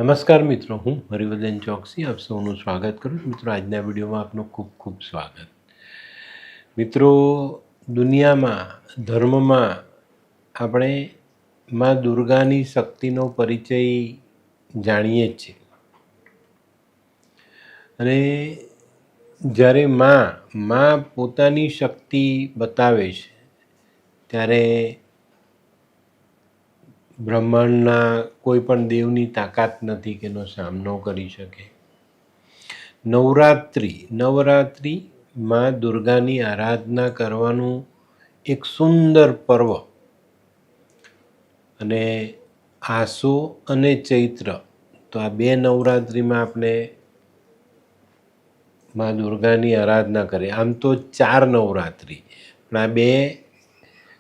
નમસ્કાર મિત્રો, હું હરિવર્ધન ચોકસી આપ સૌનું સ્વાગત કરું છું. મિત્રો, આજના વિડીયોમાં આપનું ખૂબ ખૂબ સ્વાગત. મિત્રો, દુનિયામાં ધર્મમાં આપણે મા દુર્ગાની શક્તિનો પરિચય જાણીએ જ છીએ. અને જ્યારે મા પોતાની શક્તિ બતાવે છે ત્યારે બ્રહ્માંડના કોઈ પણ દેવની તાકાત નથી કે એનો સામનો કરી શકે. નવરાત્રિ મા દુર્ગાની આરાધના કરવાનું એક સુંદર પર્વ. અને આસો અને ચૈત્ર તો આ બે નવરાત્રિમાં આપણે મા દુર્ગાની આરાધના કરીએ. આમ તો 4 નવરાત્રિ, પણ આ બે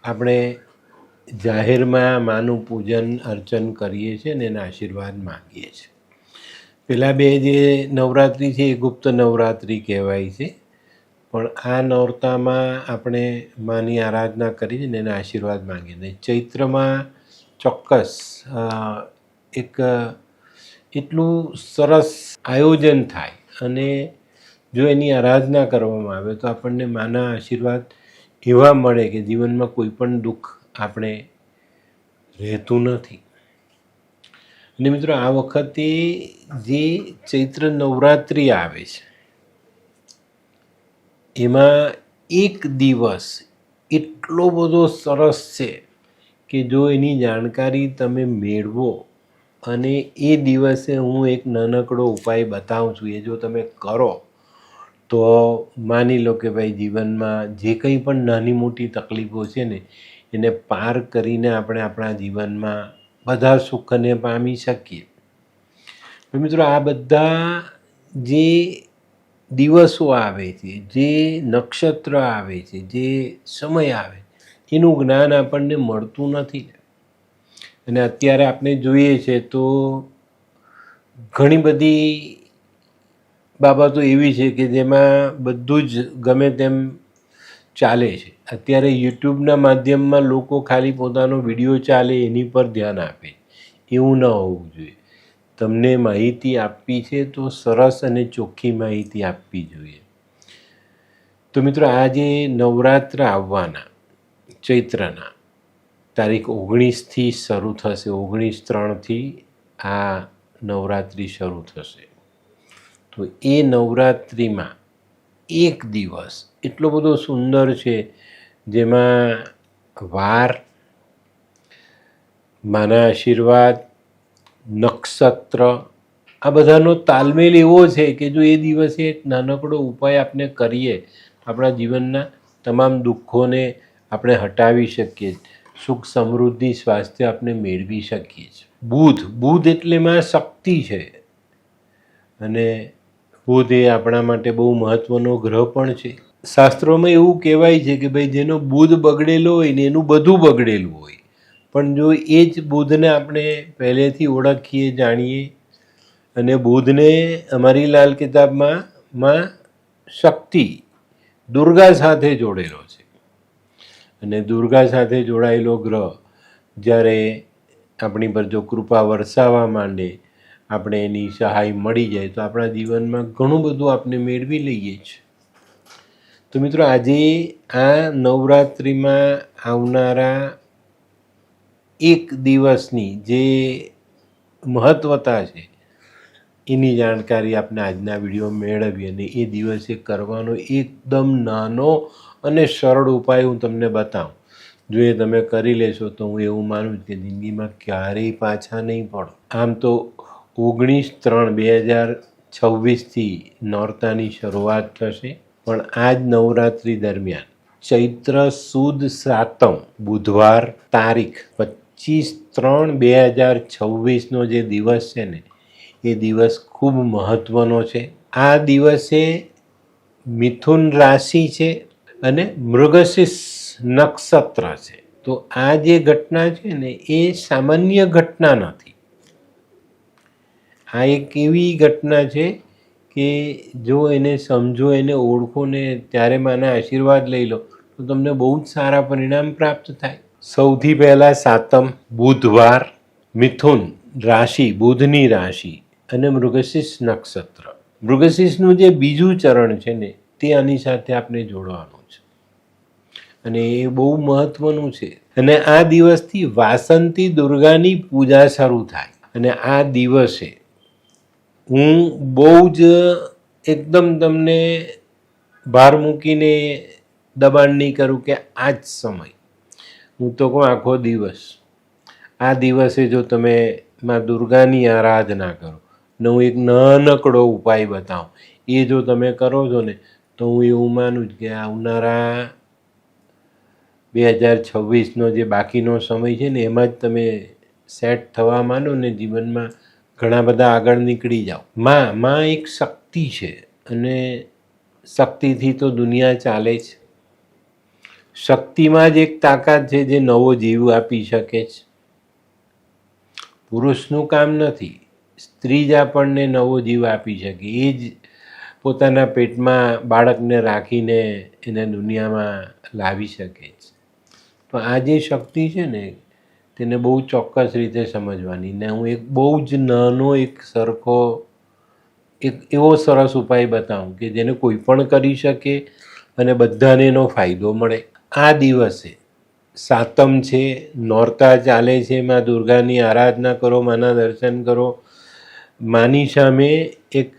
આપણે જાહેરમાં માનું પૂજન અર્ચન કરીએ છીએ અને એના આશીર્વાદ માગીએ છીએ. પેલા બે જે નવરાત્રિ છે એ ગુપ્ત નવરાત્રિ કહેવાય છે, પણ આ નોરતામાં આપણે માની આરાધના કરીએ ને એના આશીર્વાદ માગીએ. ને ચૈત્રમાં ચોક્કસ એક એટલું સરસ આયોજન થાય અને જો એની આરાધના કરવામાં આવે તો આપણને માના આશીર્વાદ એવા મળે કે જીવનમાં કોઈ પણ દુઃખ આપણે રહેતું નથી. અને મિત્રો, આ વખતે જે ચૈત્ર નવરાત્રિ આવે છે એમાં એક દિવસ એટલો બધો સરસ છે કે જો એની જાણકારી તમે મેળવો અને એ દિવસે હું એક નાનકડો ઉપાય બતાવું છું, એ જો તમે કરો તો માની લો કે ભાઈ જીવનમાં જે કંઈ પણ નાની મોટી તકલીફો છે ને એને પાર કરીને આપણે આપણા જીવનમાં બધા સુખને પામી શકીએ. મિત્રો, આ બધા જે દિવસો આવે છે, જે નક્ષત્ર આવે છે, જે સમય આવે એનું જ્ઞાન આપણને મળતું નથી. અને અત્યારે આપણે જોઈએ છે તો ઘણી બધી બાબતો એવી છે કે જેમાં બધું જ ગમે તેમ ચાલે છે. અત્યારે યુટ્યુબના માધ્યમમાં લોકો ખાલી પોતાનો વિડીયો ચાલે એની પર ધ્યાન આપે. એવું ન હોવું જોઈએ. તમને માહિતી આપવી છે તો સરસ અને ચોખ્ખી માહિતી આપવી જોઈએ. તો મિત્રો, આ જે નવરાત્ર આવવાના ચૈત્રના તારીખ 19થી શરૂ થશે. 19/3થી આ નવરાત્રિ શરૂ થશે. તો એ નવરાત્રિમાં એક દિવસ એટલો બધો સુંદર છે જેમાં વાર, માના આશીર્વાદ, નક્ષત્ર આ બધાનો તાલમેલ એવો છે કે જો એ દિવસે એક નાનકડો ઉપાય આપણે કરીએ આપણા જીવનના તમામ દુઃખોને આપણે હટાવી શકીએ, સુખ સમૃદ્ધિ સ્વાસ્થ્ય આપણે મેળવી શકીએ છીએ. બુધ એટલે માં શક્તિ છે. અને બુધ એ આપણા માટે બહુ મહત્વનો ગ્રહ પણ છે. શાસ્ત્રોમાં એવું કહેવાય છે કે ભાઈ જેનો બુધ બગડેલો હોય ને એનું બધું બગડેલું હોય. પણ જો એ જ બુધને આપણે પહેલેથી ઓળખીએ, જાણીએ અને બુધને અમારી લાલ કિતાબમાં માં શક્તિ દુર્ગા સાથે જોડેલો છે. અને દુર્ગા સાથે જોડાયેલો ગ્રહ જ્યારે આપણી પર જો કૃપા વરસાવવા માંડે, આપણે એની સહાય મળી જાય તો આપણા જીવનમાં ઘણું બધું આપણે મેળવી લઈએ છીએ. તો મિત્રો, આજે આ નવરાત્રિમાં આવનારા એક દિવસની જે મહત્વતા છે એની જાણકારી આપણે આજના વિડીયો મેળવી. અને એ દિવસે કરવાનો એકદમ નાનો અને સરળ ઉપાય હું તમને બતાવું. જો એ તમે કરી લેશો તો હું એવું માનું કે જિંદગીમાં ક્યારેય પાછા નહીં પડો. આમ તો 19/3/2026થી નોરતાની શરૂઆત થશે, પણ આ જ નવરાત્રિ દરમિયાન ચૈત્ર સુદ સાતમ બુધવાર તારીખ 25/3/2026નો જે દિવસ છે ને એ દિવસ ખૂબ મહત્વનો છે. આ દિવસે મિથુન રાશિ છે અને મૃગશીર્ષ નક્ષત્ર છે. તો આ જે ઘટના છે ને એ સામાન્ય ઘટના નથી. આ એક એવી ઘટના છે કે જો એને સમજો, એને ઓળખો ને ત્યારે માના આશીર્વાદ લઈ લો તો તમને બહુ જ સારા પરિણામ પ્રાપ્ત થાય. સૌથી પહેલાં સાતમ બુધવાર, મિથુન રાશિ બુધની રાશિ અને મૃગશીર્ષ નક્ષત્ર. મૃગશીર્ષનું જે બીજું ચરણ છે ને તે આની સાથે આપણે જોડવાનું છે અને એ બહુ મહત્વનું છે. અને આ દિવસથી વાસંતી દુર્ગાની પૂજા શરૂ થાય. અને આ દિવસે હું બહુ જ એકદમ તમને ભાર મૂકીને દબાણ નહીં કરું કે આ જ સમય, હું તો કહું આખો દિવસ. આ દિવસે જો તમે માં દુર્ગાની આરાધના કરો ને હું એક નાનકડો ઉપાય બતાવું, એ જો તમે કરો છો ને તો હું એવું માનું કે આવનારા 2026નો જે બાકીનો સમય છે ને એમાં જ તમે સેટ થવા માંડો ને જીવનમાં ઘણા બધા આગળ નીકળી જાઓ. માં એક શક્તિ છે અને શક્તિથી તો દુનિયા ચાલે છે. શક્તિમાં જ એક તાકાત છે જે નવો જીવ આપી શકે છે. પુરુષનું કામ નથી, સ્ત્રી જ આપણને નવો જીવ આપી શકે. એ જ પોતાના પેટમાં બાળકને રાખીને એને દુનિયામાં લાવી શકે છે. તો આ જે શક્તિ છે ને તેને બહુ ચોક્કસ રીતે સમજવાની. ને હું એક બહુ જ નાનો એક સરખો એક એવો સરસ ઉપાય બતાવું કે જેને કોઈ પણ કરી શકે અને બધાને એનો ફાયદો મળે. આ દિવસે સાતમ છે, નોરતા ચાલે છે, માં દુર્ગાની આરાધના કરો, માના દર્શન કરો. માની સામે એક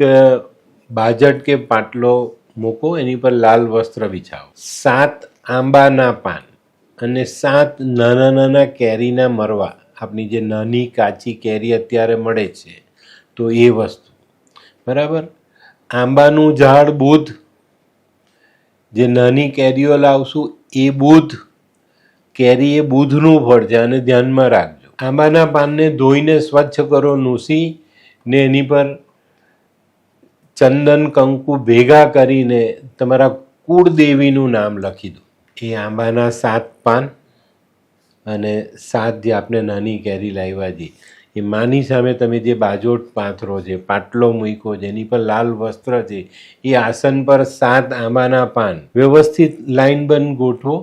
બાજટ કે પાટલો મૂકો, એની પર લાલ વસ્ત્ર બિછાવો. 7 આંબાના પાન અને 7 નાના નાના કેરીના મરવા, આપણી જે નાની કાચી કેરી અત્યારે મળે છે તો એ વસ્તુ, બરાબર. આંબાનું ઝાડ બુધ, જે નાની કેરીઓ લાવશું એ બુધ, કેરી એ બુધનું ફળ છે અને ધ્યાનમાં રાખજો. આંબાના પાનને ધોઈને સ્વચ્છ કરો, નૂસી ને એની પર ચંદન કંકુ ભેગા કરીને તમારા કુળદેવીનું નામ લખી દો. એ આંબાના 7 પાન અને 7 જે આપણે નાની કેરી લાવ્યા છે એ માની સામે તમે જે બાજોટ પાથરો છે, પાટલો મૂક્યો છે, એની પર લાલ વસ્ત્ર છે, એ આસન પર 7 આંબાના પાન વ્યવસ્થિત લાઈનબંધ ગોઠવો.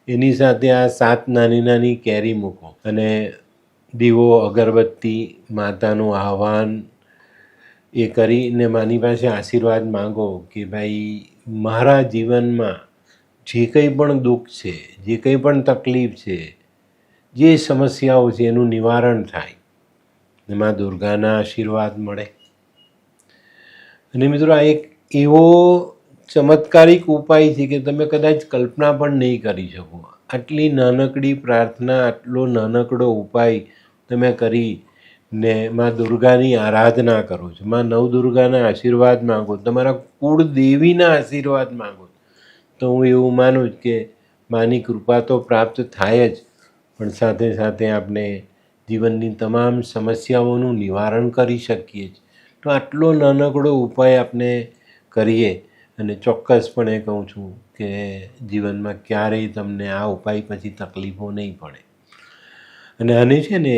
એની સાથે આ 7 નાની નાની કેરી મૂકો અને દીવો, અગરબત્તી, માતાનું આહવાન એ કરીને માની પાસે આશીર્વાદ માંગો કે ભાઈ મારા જીવનમાં જે કંઈ પણ દુઃખ છે, જે કંઈ પણ તકલીફ છે, જે સમસ્યાઓ છે એનું નિવારણ થાય, એમાં દુર્ગાના આશીર્વાદ મળે. અને મિત્રો આ એક એવો ચમત્કારિક ઉપાય છે કે તમે કદાચ કલ્પના પણ નહીં કરી શકો. આટલી નાનકડી પ્રાર્થના, આટલો નાનકડો ઉપાય તમે કરી ને માં દુર્ગાની આરાધના કરો છો, માં નવદુર્ગાના આશીર્વાદ માગો, તમારા કુળદેવીના આશીર્વાદ માગો, તો હું એવું માનું જ કે માની કૃપા તો પ્રાપ્ત થાય જ, પણ સાથે સાથે આપણે જીવનની તમામ સમસ્યાઓનું નિવારણ કરી શકીએ છીએ. તો આટલો નાનકડો ઉપાય આપણે કરીએ અને ચોક્કસપણે કહું છું કે જીવનમાં ક્યારેય તમને આ ઉપાય પછી તકલીફો નહીં પડે. અને આને છે ને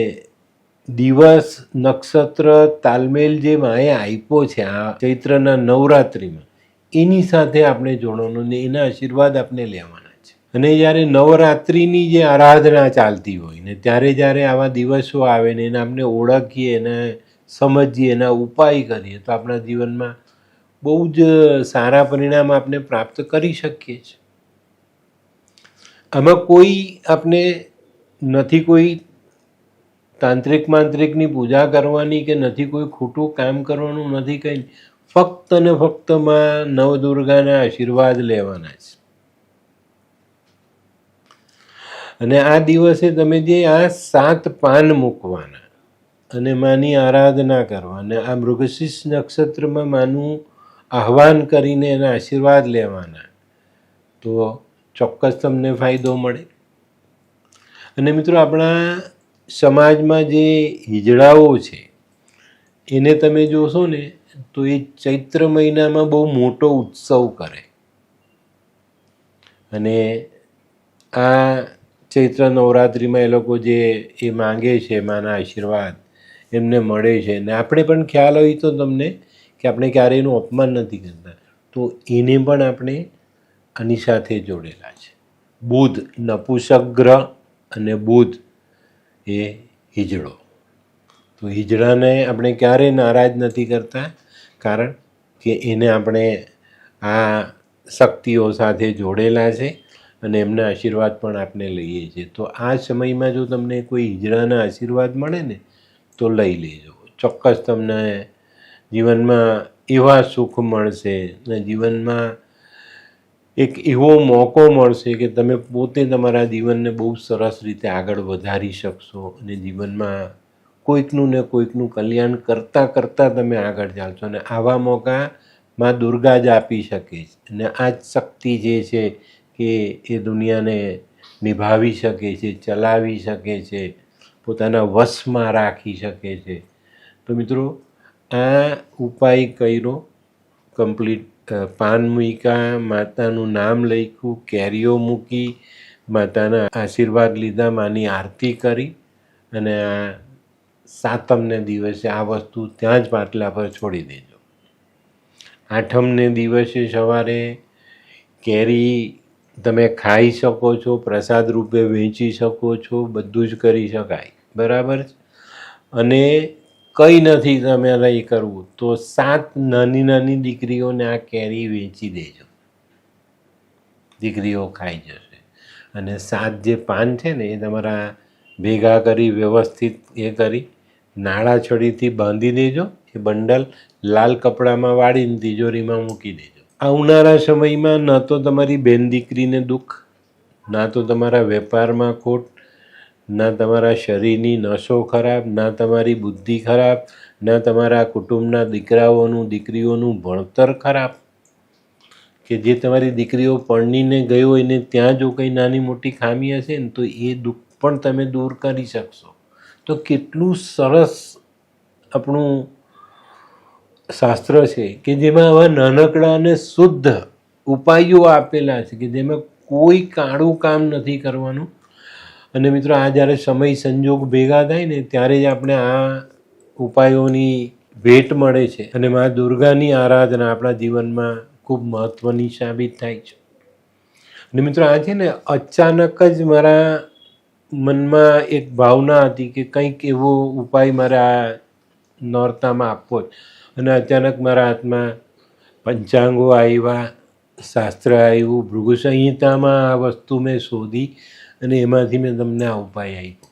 દિવસ, નક્ષત્ર, તાલમેલ જે માએ આપ્યો છે આ ચૈત્રના નવરાત્રિમાં, એની સાથે આપણે જોડવાનું ને એના આશીર્વાદ આપણે લેવાના છે. અને જ્યારે નવરાત્રિની જે આરાધના ચાલતી હોય ને ત્યારે જ્યારે આવા દિવસો આવે ને એને આપણે ઓળખીએ, એને સમજીએ, એના ઉપાય કરીએ તો આપણા જીવનમાં બહુ જ સારા પરિણામ આપણે પ્રાપ્ત કરી શકીએ છીએ. આમાં કોઈ આપણે નથી કોઈ તાંત્રિક માંત્રિકની પૂજા કરવાની કે નથી કોઈ ખોટું કામ કરવાનું, નથી કંઈ. ફક્ત ને ફક્ત માં નવદુર્ગાના આશીર્વાદ લેવાના છે. અને આ દિવસે તમે જે આ 7 પાન મૂકવાના અને માની આરાધના કરવાના, આ મૃગશીર્ષ નક્ષત્રમાં માનું આહવાન કરીને એના આશીર્વાદ લેવાના, તો ચોક્કસ તમને ફાયદો મળે. અને મિત્રો આપણા સમાજમાં જે હિજડાઓ છે એને તમે જોશો ને તો એ ચૈત્ર મહિનામાં બહુ મોટો ઉત્સવ કરે. અને આ ચૈત્ર નવરાત્રિમાં એ લોકો જે એ માંગે છે માના આશીર્વાદ એમને મળે છે. ને આપણે પણ ખ્યાલ હોય તો તમને કે આપણે ક્યારેય એનું અપમાન નથી કરતા, તો એને પણ આપણે આની સાથે જોડેલા છે. બુધ નપુંસક ગ્રહ અને બુધ એ હિજડો. તો તો હિજડાને આપણે ક્યારેય નારાજ નથી કરતા, કારણ કે એને આપણે આ શક્તિઓ સાથે જોડેલા છે અને એમના આશીર્વાદ પણ આપણે લઈએ છીએ. તો આ સમયમાં જો તમને કોઈ હિજડાના આશીર્વાદ મળે ને તો લઈ લેજો. ચોક્કસ તમને જીવનમાં એવા સુખ મળશે અને જીવનમાં એક એવો મોકો મળશે કે તમે પોતે તમારા જીવનને બહુ સરસ રીતે આગળ વધારી શકશો અને જીવનમાં કોઈકનું ને કોઈકનું કલ્યાણ કરતાં કરતાં તમે આગળ ચાલશો. અને આવા મોકા માં દુર્ગા જ આપી શકે છે. અને આ જ શક્તિ જે છે કે એ દુનિયાને નિભાવી શકે છે, ચલાવી શકે છે, પોતાના વશમાં રાખી શકે છે. તો મિત્રો, આ ઉપાય કર્યો, કમ્પ્લીટ પાન મૂક્યા, માતાનું નામ લખ્યું, કેરીઓ મૂકી, માતાના આશીર્વાદ લીધા, માની આરતી કરી અને આ સાતમને દિવસે આ વસ્તુ ત્યાં જ પાટલા પર છોડી દેજો. આઠમને દિવસે સવારે કેરી તમે ખાઈ શકો છો, પ્રસાદ રૂપે વહેંચી શકો છો, બધું જ કરી શકાય, બરાબર છે. અને કંઈ નથી તમારે એ કરવું તો 7 નાની નાની દીકરીઓને આ કેરી વેચી દેજો, દીકરીઓ ખાઈ જશે. અને 7 જે પાન છે ને એ તમારા ભેગા કરી વ્યવસ્થિત એ કરી નાળા છડીથી બાંધી દેજો. એ બંડલ લાલ કપડામાં વાળીને તિજોરીમાં મૂકી દેજો. આવનારા સમયમાં ન તો તમારી બેન દીકરીને દુઃખ, ના તો તમારા વેપારમાં ખોટ, ના તમારા શરીરની નસો ખરાબ, ના તમારી બુદ્ધિ ખરાબ, ના તમારા કુટુંબના દીકરાઓનું દીકરીઓનું ભણતર ખરાબ. કે જે તમારી દીકરીઓ પરણીને ગઈ હોય ને ત્યાં જો કંઈ નાની મોટી ખામી હશે ને તો એ દુઃખ પણ તમે દૂર કરી શકશો. તો કેટલું સરસ આપણું શાસ્ત્ર છે કે જેમાં આવા નાનકડા અને શુદ્ધ ઉપાયો આપેલા છે કે જેમાં કોઈ કાળું કામ નથી કરવાનું. અને મિત્રો, આ જ્યારે સમય સંજોગ ભેગા થાય ને ત્યારે જ આપણે આ ઉપાયોની ભેટ મળે છે. અને મા દુર્ગાની આરાધના આપણા જીવનમાં ખૂબ મહત્ત્વની સાબિત થાય છે. અને મિત્રો, આ છે ને અચાનક જ મારા મનમાં એક ભાવના હતી કે કંઈક એવો ઉપાય મારે આ નોરતામાં આપવો જ. અને અચાનક મારા હાથમાં પંચાંગો આવ્યા, શાસ્ત્ર આવ્યું, ભૃગુ સંહિતામાં આ વસ્તુ મેં શોધી અને એમાંથી મેં તમને આ ઉપાય આપ્યો.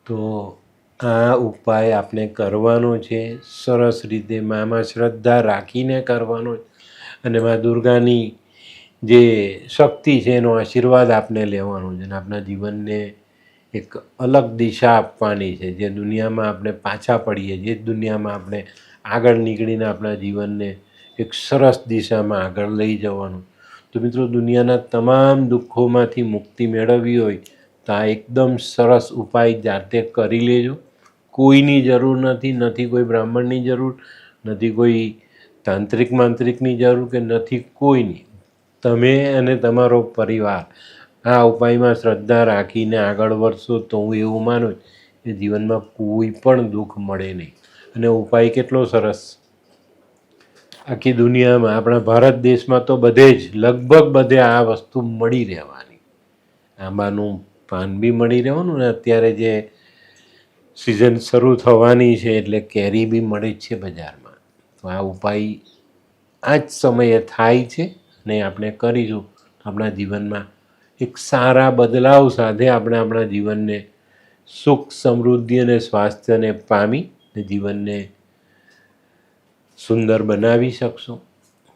તો આ ઉપાય આપણે કરવાનો છે, સરસ રીતે મામાં શ્રદ્ધા રાખીને કરવાનો. અને મા દુર્ગાની જે શક્તિ છે એનો આશીર્વાદ આપણે લેવાનો છે અને આપણા જીવનને એક અલગ દિશા આપવાની છે. જે દુનિયામાં આપણે પાછા પડીએ, જે દુનિયામાં આપણે આગળ નીકળીને આપણા જીવનને એક સરસ દિશામાં આગળ લઈ જવાનું. તો મિત્રો, દુનિયાના તમામ દુઃખોમાંથી મુક્તિ મેળવવી હોય તો આ એકદમ સરસ ઉપાય જાતે કરી લેજો. કોઈની જરૂર નથી, નથી કોઈ બ્રાહ્મણની જરૂર, નથી કોઈ તાંત્રિક માંત્રિકની જરૂર, કે નથી કોઈની. તમે અને તમારો પરિવાર આ ઉપાયમાં શ્રદ્ધા રાખીને આગળ વધશો તો હું એવું માનું કે જીવનમાં કોઈ પણ દુઃખ મળે નહીં. અને ઉપાય કેટલો સરસ! આખી દુનિયામાં, આપણા ભારત દેશમાં તો બધે જ લગભગ બધે આ વસ્તુ મળી રહેવાની. આંબાનું પાન બી મળી રહેવાનું ને અત્યારે જે સિઝન શરૂ થવાની છે એટલે કેરી બી મળે જ છે બજારમાં. તો આ ઉપાય આ જ સમયે થાય છે અને આપણે કરીશું આપણા જીવનમાં એક સારા બદલાવ સાથે આપણે આપણા જીવનને સુખ, સમૃદ્ધિ અને સ્વાસ્થ્યને પામી જીવનને સુંદર બનાવી શકશો.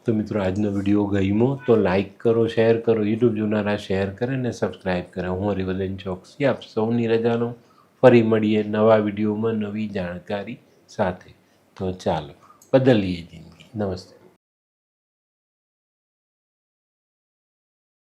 તો મિત્રો, આજનો વિડીયો ગમ્યો તો લાઈક કરો, શેર કરો, યુટ્યુબ જોનારા શેર કરે અને સબસ્ક્રાઈબ કરે. હું હરિવર્ધન ચોકસી આપ સૌની રજા લઉં. ફરી મળીએ નવા વિડીયોમાં નવી જાણકારી સાથે. તો ચાલો બદલીએ જિંદગી. નમસ્તે.